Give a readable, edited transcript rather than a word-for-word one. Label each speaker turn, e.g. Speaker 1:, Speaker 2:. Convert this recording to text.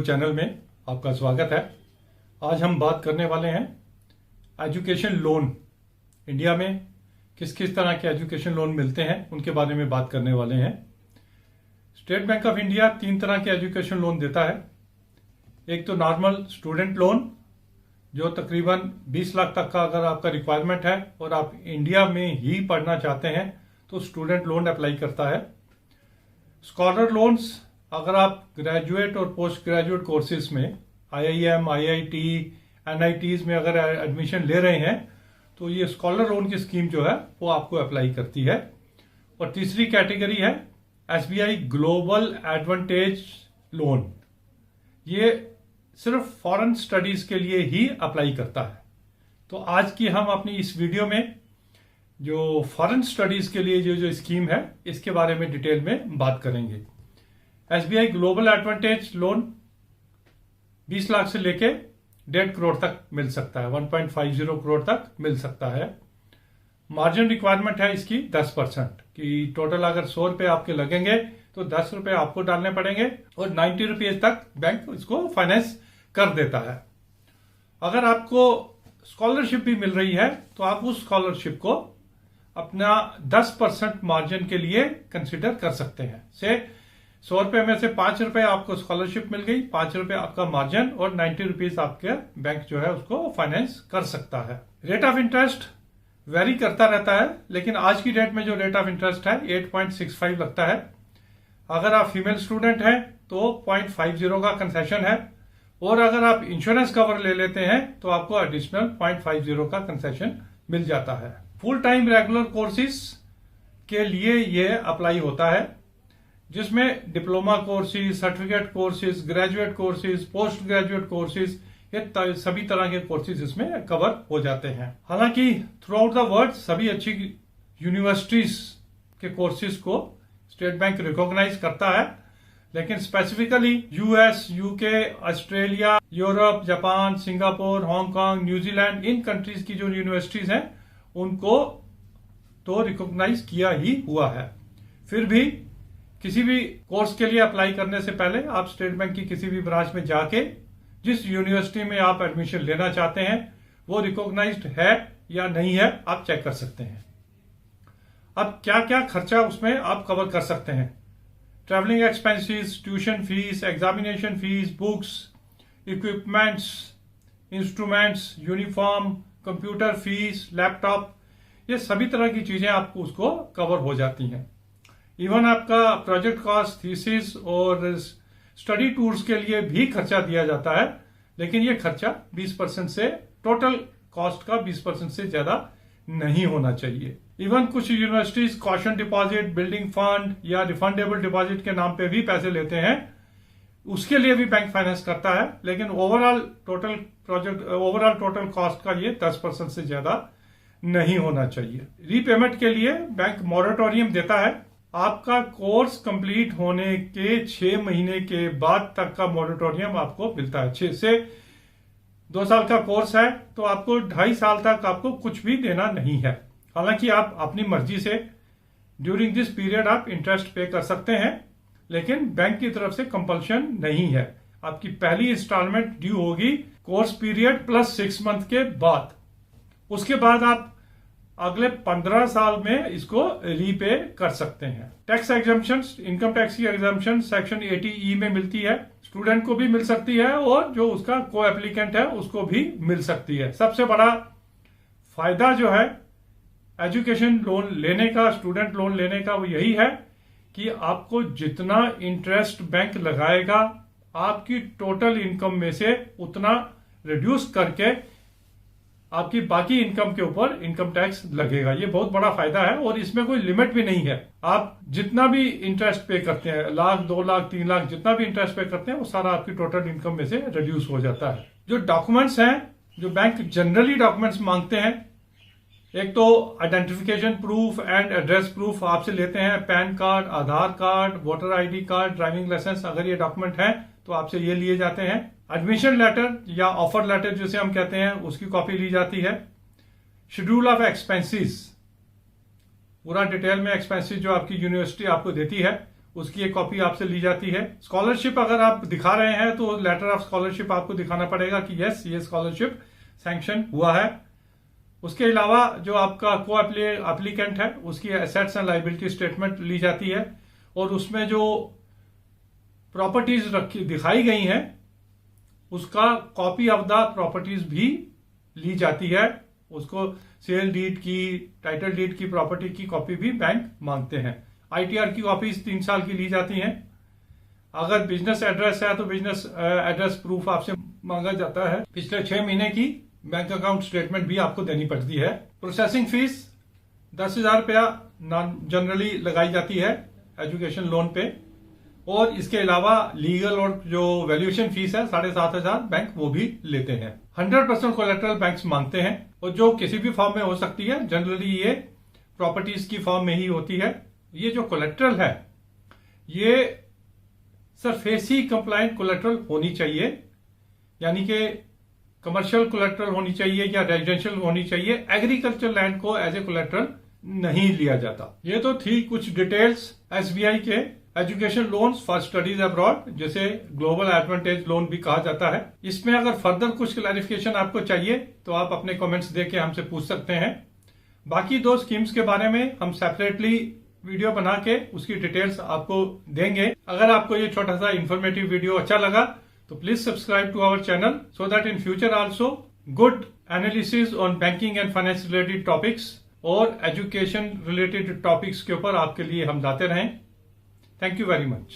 Speaker 1: Channel में आपका स्वागत है। आज हम बात करने वाले हैं एजुकेशन लोन। इंडिया में किस किस तरह के एजुकेशन लोन मिलते हैं उनके बारे में बात करने वाले हैं। स्टेट बैंक ऑफ इंडिया 3 तरह के एजुकेशन लोन देता है। एक तो नॉर्मल स्टूडेंट लोन जो तकरीबन 20 लाख तक का अगर आपका रिक्वायरमेंट है और आप इंडिया में ही पढ़ना चाहते हैं तो स्टूडेंट लोन अप्लाई करता है। स्कॉलर लोन्स अगर आप ग्रेजुएट और पोस्ट ग्रेजुएट कोर्सेज में IIM, IIT, NITs में अगर एडमिशन ले रहे हैं तो ये स्कॉलर लोन की स्कीम जो है वो आपको अप्लाई करती है। और तीसरी कैटेगरी है SBI ग्लोबल एडवांटेज लोन। ये सिर्फ फॉरेन स्टडीज के लिए ही अप्लाई करता है। तो आज की हम अपनी इस वीडियो में जो फॉरेन स्टडीज के लिए जो स्कीम है इसके बारे में डिटेल में बात करेंगे। SBI global advantage loan 20 lakh से लेके 1.5 करोड़ तक मिल सकता है, 1.50 करोड़ तक मिल सकता है। मार्जिन रिक्वायरमेंट है इसकी 10% कि टोटल अगर 100 रुपए आपके लगेंगे तो 10 रुपए आपको डालने पड़ेंगे और 90 रुपीज तक बैंक इसको फाइनेंस कर देता है। अगर आपको स्कॉलरशिप भी मिल रही है तो आप उस स्कॉलरशिप को अपना 10% मार्जिन के लिए कंसिडर कर सकते हैं। से 100 रुपए में से 5 रुपए आपको स्कॉलरशिप मिल गई, 5 रुपए आपका मार्जिन और 90 रुपीज आपके बैंक जो है उसको फाइनेंस कर सकता है। रेट ऑफ इंटरेस्ट वेरी करता रहता है, लेकिन आज की डेट में जो रेट ऑफ इंटरेस्ट है 8.65 लगता है। अगर आप फीमेल स्टूडेंट हैं तो 0.50 का कंसेशन है और अगर आप इंश्योरेंस कवर ले लेते हैं तो आपको एडिशनल 0.50 का कंसेशन मिल जाता है। फुल टाइम रेगुलर कोर्सेज के लिए ये अप्लाई होता है, जिसमें diploma courses, certificate courses, graduate courses, post graduate courses, ये सभी तरह के कोर्सेज इसमें कवर हो जाते हैं। हालांकि थ्रू आउट द वर्ल्ड सभी अच्छी यूनिवर्सिटीज के कोर्सेज को स्टेट बैंक रिकॉग्नाइज करता है, लेकिन specifically US, UK, Australia, Europe, Japan, Singapore, Hong Kong, New Zealand, इन कंट्रीज की जो यूनिवर्सिटीज हैं उनको तो रिकॉग्नाइज किया ही हुआ है। फिर भी किसी भी कोर्स के लिए अप्लाई करने से पहले आप स्टेट बैंक की किसी भी ब्रांच में जाके जिस यूनिवर्सिटी में आप एडमिशन लेना चाहते हैं वो रिकॉग्नाइज्ड है या नहीं है आप चेक कर सकते हैं। अब क्या क्या खर्चा उसमें आप कवर कर सकते हैं। Travelling expenses, tuition fees, examination fees, books, equipments, instruments, uniform, computer fees, laptop, ये सभी तरह की चीजें आपको उसको कवर हो जाती हैं। इवन आपका प्रोजेक्ट कॉस्ट, थीसिस और स्टडी टूर्स के लिए भी खर्चा दिया जाता है, लेकिन ये खर्चा 20% से टोटल कॉस्ट का 20% से ज्यादा नहीं होना चाहिए। इवन कुछ universities caution deposit, building fund या रिफंडेबल डिपॉजिट के नाम पे भी पैसे लेते हैं, उसके लिए भी बैंक फाइनेंस करता है, लेकिन ओवरऑल टोटल कॉस्ट का ये 10% से ज्यादा नहीं होना चाहिए। रीपेमेंट के लिए बैंक मॉरेटोरियम देता है। आपका कोर्स कंप्लीट होने के 6 महीने के बाद तक का मॉरेटोरियम आपको मिलता है। 6 से 2 साल का कोर्स है तो आपको 2.5 साल तक आपको कुछ भी देना नहीं है। हालांकि आप अपनी मर्जी से ड्यूरिंग दिस पीरियड आप इंटरेस्ट पे कर सकते हैं, लेकिन बैंक की तरफ से कंपल्शन नहीं है। आपकी पहली इंस्टॉलमेंट ड्यू होगी कोर्स पीरियड प्लस 6 मंथ के बाद। उसके बाद आप अगले 15 साल में इसको रीपे कर सकते हैं। टैक्स एग्जम्पशन, इनकम टैक्स की एग्जम्पशन सेक्शन 80E में मिलती है। स्टूडेंट को भी मिल सकती है और जो उसका को एप्लीकेंट है उसको भी मिल सकती है। सबसे बड़ा फायदा जो है एजुकेशन लोन लेने का, स्टूडेंट लोन लेने का, वो यही है कि आपको जितना इंटरेस्ट बैंक लगाएगा आपकी टोटल इनकम में से उतना रिड्यूस करके आपकी बाकी इनकम के ऊपर इनकम टैक्स लगेगा। ये बहुत बड़ा फायदा है और इसमें कोई लिमिट भी नहीं है। आप जितना भी इंटरेस्ट पे करते हैं, 1 लाख, 2 लाख, 3 लाख, जितना भी इंटरेस्ट पे करते हैं वो सारा आपकी टोटल इनकम में से रिड्यूस हो जाता है। जो डॉक्यूमेंट्स हैं जो बैंक जनरली डॉक्यूमेंट्स मांगते हैं, एक तो identification proof and address proof आपसे लेते हैं। PAN card, Aadhaar card, voter ID card, driving licence, अगर ये डॉक्यूमेंट हैं तो आपसे ये लिए जाते हैं। एडमिशन लेटर या ऑफर लेटर जिसे हम कहते हैं उसकी कॉपी ली जाती है। शेड्यूल ऑफ एक्सपेंसेस, पूरा डिटेल में एक्सपेंसेस जो आपकी यूनिवर्सिटी आपको देती है उसकी एक कॉपी आपसे ली जाती है। स्कॉलरशिप अगर आप दिखा रहे हैं तो लेटर ऑफ स्कॉलरशिप आपको दिखाना पड़ेगा कि यस ये स्कॉलरशिप सैंक्शन हुआ है। उसके अलावा जो आपका को एप्लीकेंट है उसकी एसेट्स एंड लायबिलिटी स्टेटमेंट ली जाती है और उसमें जो प्रॉपर्टीज दिखाई गई हैं उसका कॉपी ऑफ द प्रॉपर्टीज भी ली जाती है। उसको सेल डीड की, टाइटल डीड की, प्रॉपर्टी की कॉपी भी बैंक मांगते हैं। आईटीआर की कॉपीज 3 साल की ली जाती हैं। अगर बिजनेस एड्रेस है तो बिजनेस एड्रेस प्रूफ आपसे मांगा जाता है। पिछले 6 महीने की बैंक अकाउंट स्टेटमेंट भी आपको देनी पड़ती है। प्रोसेसिंग फीस 10,000 रुपया नॉन जनरली लगाई जाती है एजुकेशन लोन पे, और इसके अलावा लीगल और जो वैल्यूएशन फीस है 7,500 बैंक वो भी लेते हैं। 100% कोलेट्रल बैंक्स मांगते हैं और जो किसी भी फॉर्म में हो सकती है। जनरली ये प्रॉपर्टीज की फॉर्म में ही होती है। ये जो कोलेट्रल है ये सरफेसी कंप्लायंट कोलेट्रल होनी चाहिए, यानी कि कमर्शियल कोलेट्रल होनी चाहिए या रेजिडेंशियल होनी चाहिए। एग्रीकल्चर लैंड को एज ए कोलेट्रल नहीं लिया जाता। ये तो थी कुछ डिटेल्स एसबीआई के education loans for studies abroad, जिसे ग्लोबल एडवांटेज लोन भी कहा जाता है। इसमें अगर फर्दर कुछ क्लैरिफिकेशन आपको चाहिए तो आप अपने कमेंट्स देके हमसे पूछ सकते हैं। बाकी 2 स्कीम्स के बारे में हम सेपरेटली वीडियो बना के उसकी डिटेल्स आपको देंगे। अगर आपको ये छोटा सा इंफॉर्मेटिव वीडियो अच्छा लगा तो please subscribe to our channel so that in future also good analysis on banking and finance related topics और एजुकेशन रिलेटेड टॉपिक्स के ऊपर आपके लिए हम लाते रहें। Thank you very much.